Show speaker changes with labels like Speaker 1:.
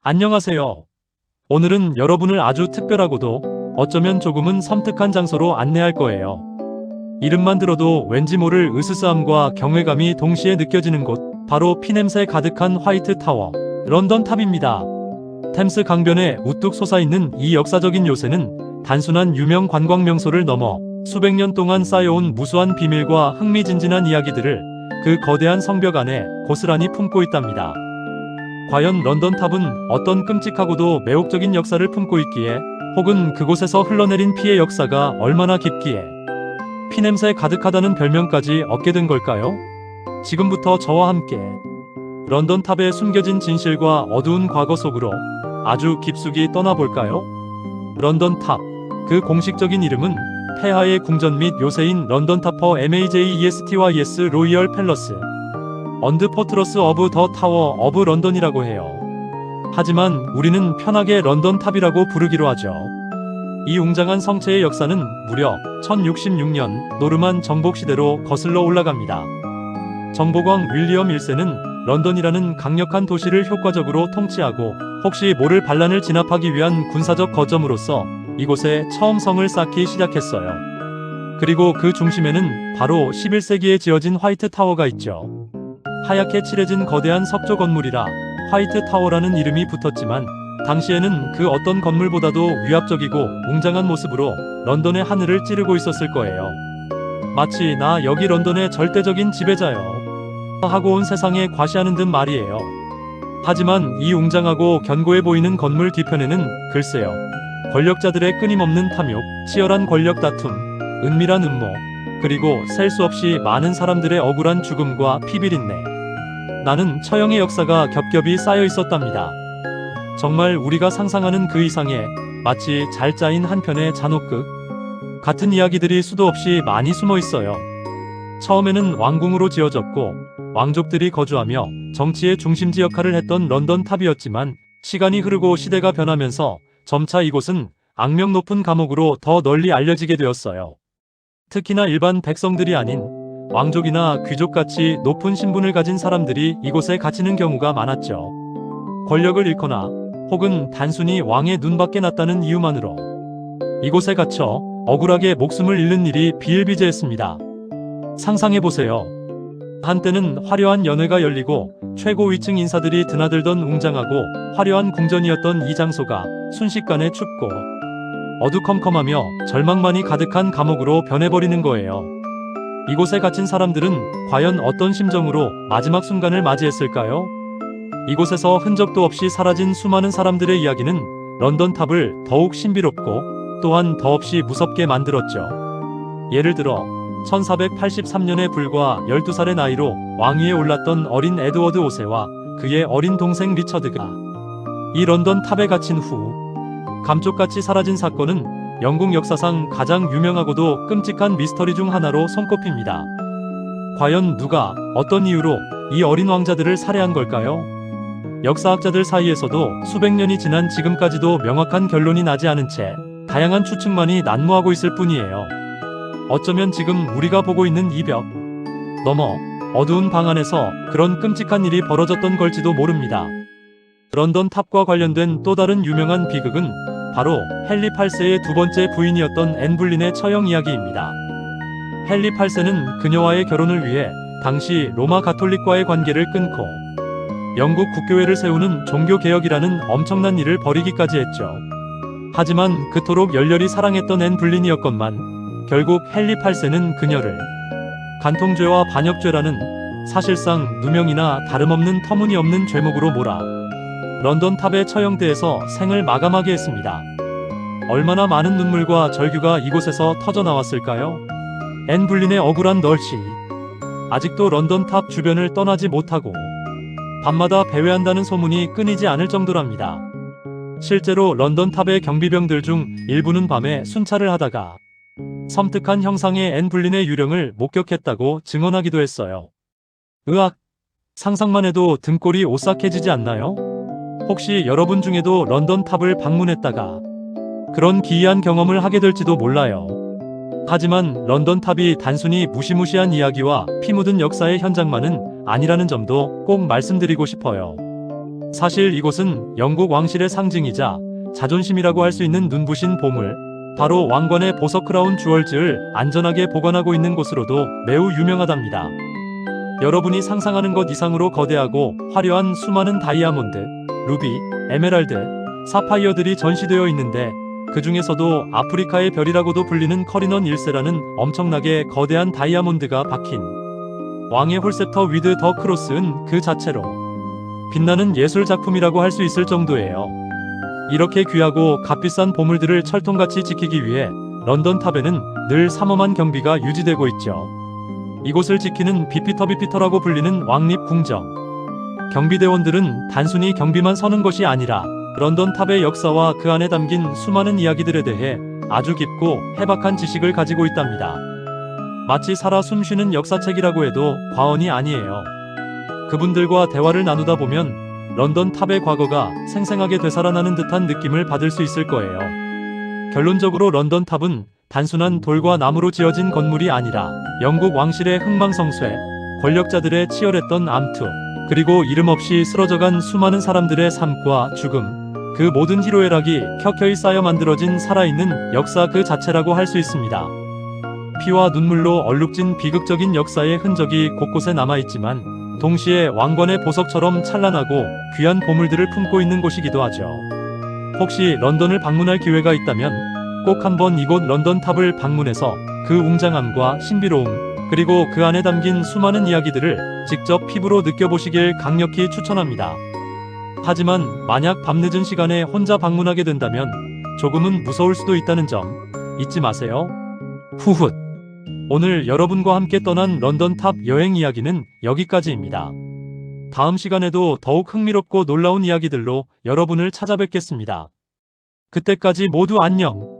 Speaker 1: 안녕하세요. 오늘은 여러분을 아주 특별하고도 어쩌면 조금은 섬뜩한 장소로 안내할 거예요. 이름만 들어도 왠지 모를 으스스함과 경외감이 동시에 느껴지는 곳, 바로 피냄새 가득한 화이트 타워, 런던 탑입니다. 템스 강변에 우뚝 솟아있는 이 역사적인 요새는 단순한 유명 관광 명소를 넘어 수백 년 동안 쌓여온 무수한 비밀과 흥미진진한 이야기들을 그 거대한 성벽 안에 고스란히 품고 있답니다. 과연 런던 탑은 어떤 끔찍하고도 매혹적인 역사를 품고 있기에, 혹은 그곳에서 흘러내린 피의 역사가 얼마나 깊기에 피냄새 가득하다는 별명까지 얻게 된 걸까요? 지금부터 저와 함께 런던 탑의 숨겨진 진실과 어두운 과거 속으로 아주 깊숙이 떠나볼까요? 런던 탑, 그 공식적인 이름은 폐하의 궁전 및 요새인 런던 타퍼 MAJESTYS 로이얼 팰러스 언드 포트러스 오브 더 타워 오브 런던이라고 해요. 하지만 우리는 편하게 런던 탑이라고 부르기로 하죠. 이 웅장한 성체의 역사는 무려 1066년 노르만 정복 시대로 거슬러 올라갑니다. 정복왕 윌리엄 1세는 런던이라는 강력한 도시를 효과적으로 통치하고 혹시 모를 반란을 진압하기 위한 군사적 거점으로서 이곳에 처음 성을 쌓기 시작했어요. 그리고 그 중심에는 바로 11세기에 지어진 화이트 타워가 있죠. 하얗게 칠해진 거대한 석조 건물이라 화이트 타워라는 이름이 붙었지만, 당시에는 그 어떤 건물보다도 위압적이고 웅장한 모습으로 런던의 하늘을 찌르고 있었을 거예요. 마치 나 여기 런던의 절대적인 지배자요 하고 온 세상에 과시하는 듯 말이에요. 하지만 이 웅장하고 견고해 보이는 건물 뒤편에는 글쎄요, 권력자들의 끊임없는 탐욕, 치열한 권력 다툼, 은밀한 음모, 그리고 셀 수 없이 많은 사람들의 억울한 죽음과 피비린내, 나는 처형의 역사가 겹겹이 쌓여 있었답니다. 정말 우리가 상상하는 그 이상의, 마치 잘 짜인 한 편의 잔혹극 같은 이야기들이 수도 없이 많이 숨어 있어요. 처음에는 왕궁으로 지어졌고 왕족들이 거주하며 정치의 중심지 역할을 했던 런던 탑이었지만, 시간이 흐르고 시대가 변하면서 점차 이곳은 악명 높은 감옥으로 더 널리 알려지게 되었어요. 특히나 일반 백성들이 아닌 왕족이나 귀족같이 높은 신분을 가진 사람들이 이곳에 갇히는 경우가 많았죠. 권력을 잃거나 혹은 단순히 왕의 눈밖에 났다는 이유만으로 이곳에 갇혀 억울하게 목숨을 잃는 일이 비일비재했습니다. 상상해보세요. 한때는 화려한 연회가 열리고 최고 위층 인사들이 드나들던 웅장하고 화려한 궁전이었던 이 장소가 순식간에 춥고 어두컴컴하며 절망만이 가득한 감옥으로 변해버리는 거예요. 이곳에 갇힌 사람들은 과연 어떤 심정으로 마지막 순간을 맞이했을까요? 이곳에서 흔적도 없이 사라진 수많은 사람들의 이야기는 런던 탑을 더욱 신비롭고 또한 더없이 무섭게 만들었죠. 예를 들어 1483년에 불과 12살의 나이로 왕위에 올랐던 어린 에드워드 5세와 그의 어린 동생 리처드가 이 런던 탑에 갇힌 후 감쪽같이 사라진 사건은 영국 역사상 가장 유명하고도 끔찍한 미스터리 중 하나로 손꼽힙니다. 과연 누가 어떤 이유로 이 어린 왕자들을 살해한 걸까요? 역사학자들 사이에서도 수백 년이 지난 지금까지도 명확한 결론이 나지 않은 채 다양한 추측만이 난무하고 있을 뿐이에요. 어쩌면 지금 우리가 보고 있는 이 벽 너머 어두운 방 안에서 그런 끔찍한 일이 벌어졌던 걸지도 모릅니다. 런던 탑과 관련된 또 다른 유명한 비극은 바로 헨리 8세의 두 번째 부인이었던 앤 불린의 처형 이야기입니다. 헨리 8세는 그녀와의 결혼을 위해 당시 로마 가톨릭과의 관계를 끊고 영국 국교회를 세우는 종교개혁이라는 엄청난 일을 벌이기까지 했죠. 하지만 그토록 열렬히 사랑했던 앤 불린이었건만 결국 헨리 8세는 그녀를 간통죄와 반역죄라는 사실상 누명이나 다름없는 터무니없는 죄목으로 몰아 런던 탑의 처형대에서 생을 마감하게 했습니다. 얼마나 많은 눈물과 절규가 이곳에서 터져나왔을까요? 앤 불린의 억울한 널씨, 아직도 런던 탑 주변을 떠나지 못하고 밤마다 배회한다는 소문이 끊이지 않을 정도랍니다. 실제로 런던 탑의 경비병들 중 일부는 밤에 순찰을 하다가 섬뜩한 형상의 앤 불린의 유령을 목격했다고 증언하기도 했어요. 으악! 상상만 해도 등골이 오싹해지지 않나요? 혹시 여러분 중에도 런던 탑을 방문했다가 그런 기이한 경험을 하게 될지도 몰라요. 하지만 런던 탑이 단순히 무시무시한 이야기와 피 묻은 역사의 현장만은 아니라는 점도 꼭 말씀드리고 싶어요. 사실 이곳은 영국 왕실의 상징이자 자존심이라고 할 수 있는 눈부신 보물, 바로 왕관의 보석 크라운 주얼즈를 안전하게 보관하고 있는 곳으로도 매우 유명하답니다. 여러분이 상상하는 것 이상으로 거대하고 화려한 수많은 다이아몬드, 루비, 에메랄드, 사파이어들이 전시되어 있는데 그 중에서도 아프리카의 별이라고도 불리는 커리넌 1세라는 엄청나게 거대한 다이아몬드가 박힌 왕의 홀셉터 위드 더 크로스는 그 자체로 빛나는 예술 작품이라고 할 수 있을 정도예요. 이렇게 귀하고 값비싼 보물들을 철통같이 지키기 위해 런던 탑에는 늘 삼엄한 경비가 유지되고 있죠. 이곳을 지키는 비피터라고 불리는 왕립 궁정. 경비대원들은 단순히 경비만 서는 것이 아니라 런던 탑의 역사와 그 안에 담긴 수많은 이야기들에 대해 아주 깊고 해박한 지식을 가지고 있답니다. 마치 살아 숨쉬는 역사책이라고 해도 과언이 아니에요. 그분들과 대화를 나누다 보면 런던 탑의 과거가 생생하게 되살아나는 듯한 느낌을 받을 수 있을 거예요. 결론적으로 런던 탑은 단순한 돌과 나무로 지어진 건물이 아니라 영국 왕실의 흥망성쇠, 권력자들의 치열했던 암투, 그리고 이름 없이 쓰러져간 수많은 사람들의 삶과 죽음, 그 모든 희로애락이 켜켜이 쌓여 만들어진 살아있는 역사 그 자체라고 할 수 있습니다. 피와 눈물로 얼룩진 비극적인 역사의 흔적이 곳곳에 남아있지만 동시에 왕관의 보석처럼 찬란하고 귀한 보물들을 품고 있는 곳이기도 하죠. 혹시 런던을 방문할 기회가 있다면 꼭 한번 이곳 런던 탑을 방문해서 그 웅장함과 신비로움, 그리고 그 안에 담긴 수많은 이야기들을 직접 피부로 느껴보시길 강력히 추천합니다. 하지만 만약 밤늦은 시간에 혼자 방문하게 된다면 조금은 무서울 수도 있다는 점 잊지 마세요. 후훗. 오늘 여러분과 함께 떠난 런던 탑 여행 이야기는 여기까지입니다. 다음 시간에도 더욱 흥미롭고 놀라운 이야기들로 여러분을 찾아뵙겠습니다. 그때까지 모두 안녕.